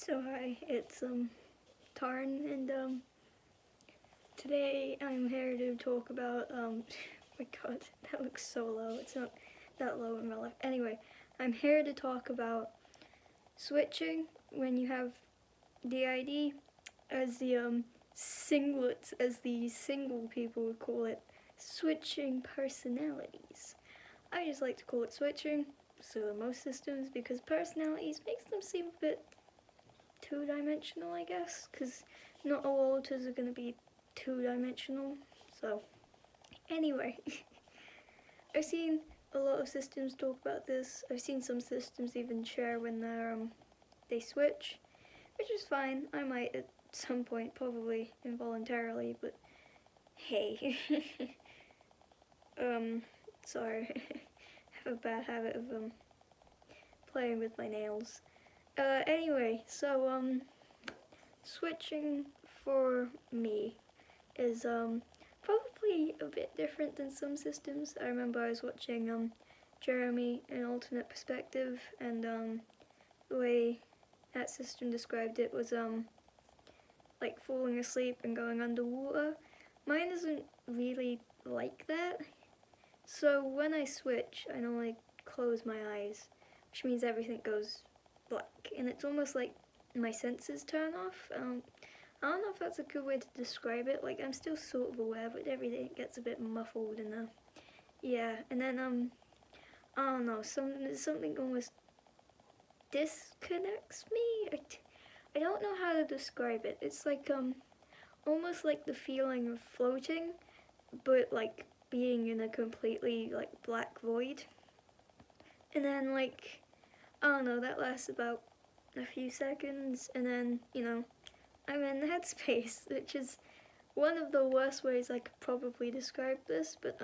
So hi, it's Torin, and today I'm here to talk about my god, that looks so low. It's not that low in real life. Anyway, I'm here to talk about switching when you have DID, as the singlets, as the single people would call it, switching personalities. I just like to call it switching, so are most systems, because personalities makes them seem a bit two-dimensional, I guess, because not all alters are going to be two-dimensional. So anyway, I've seen a lot of systems talk about this. I've seen some systems even share when they switch, which is fine. I might at some point, probably involuntarily, but hey. Sorry. I have a bad habit of playing with my nails. Anyway, so switching for me is probably a bit different than some systems. I remember I was watching Jeremy, An Alternate Perspective, and the way that system described it was like falling asleep and going underwater. Mine isn't really like that. So when I switch, I normally close my eyes, which means everything goes black, and it's almost like my senses turn off. I don't know if that's a good way to describe it. Like, I'm still sort of aware, but everything gets a bit muffled, and yeah. And then I don't know, something almost disconnects me. I don't know how to describe it. It's like almost like the feeling of floating, but like being in a completely like black void. And then like, I don't know, that lasts about a few seconds, and then, you know, I'm in headspace, which is one of the worst ways I could probably describe this, but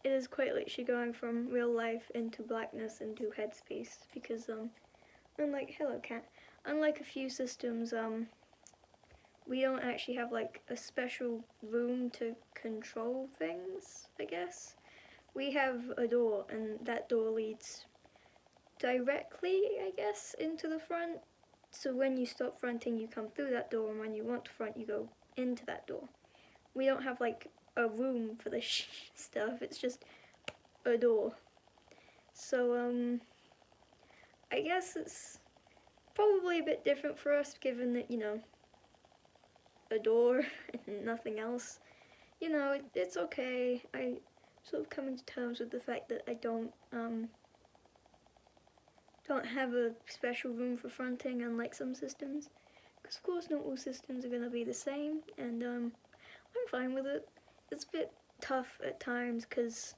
it is quite literally going from real life into blackness into headspace, because unlike a few systems, we don't actually have like a special room to control things, I guess. We have a door, and that door leads directly, I guess, into the front. So when you stop fronting, you come through that door, and when you want to front, you go into that door. We don't have like a room for the stuff, it's just a door. So I guess it's probably a bit different for us, given that, you know, a door and nothing else. You know, it's okay. I sort of coming to terms with the fact that I don't have a special room for fronting, unlike some systems, because of course not all systems are going to be the same, and I'm fine with it. It's a bit tough at times because,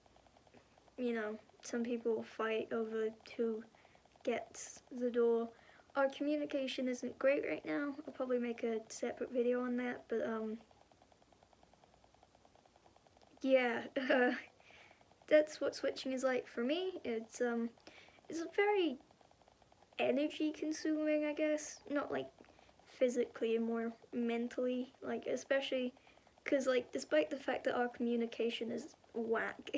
you know, some people fight over who gets the door. Our communication isn't great right now. I'll probably make a separate video on that, but yeah, that's what switching is like for me. It's a very energy consuming, I guess. Not like physically and more mentally, like, especially because, like, despite the fact that our communication is whack,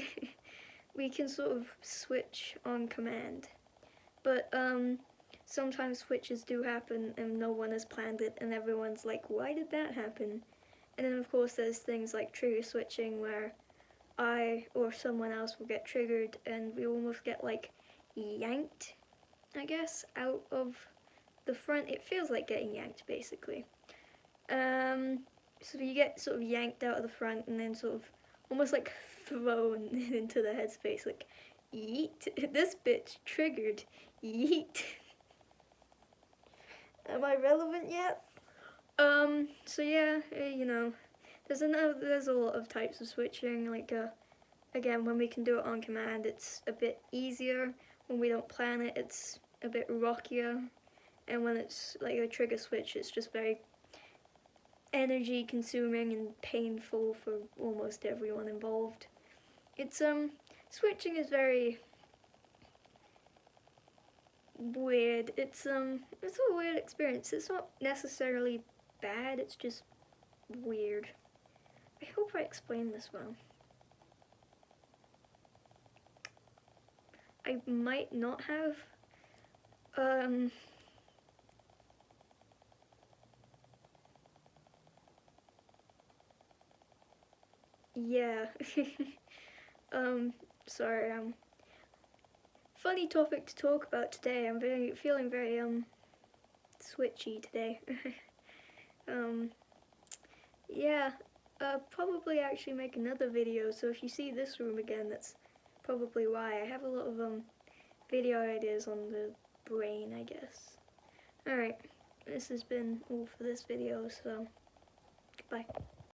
we can sort of switch on command. But sometimes switches do happen and no one has planned it, and everyone's like, why did that happen? And then of course there's things like trigger switching, where I or someone else will get triggered and we almost get like yanked, I guess, out of the front. It feels like getting yanked, basically. So you get sort of yanked out of the front and then sort of almost like thrown into the headspace, like, yeet, this bitch triggered, yeet. Am I relevant yet? So yeah, you know, there's a lot of types of switching, like, again, when we can do it on command, it's a bit easier. When we don't plan it, it's a bit rockier. And when it's like a trigger switch, it's just very energy consuming and painful for almost everyone involved. It's switching is very weird. It's a weird experience. It's not necessarily bad, it's just weird. I hope I explained this well. I might not have. yeah. Sorry, funny topic to talk about today. I'm feeling very switchy today. Yeah, probably actually make another video, so if you see this room again, that's probably why. I have a lot of video ideas on the brain, I guess. Alright, this has been all for this video, so goodbye.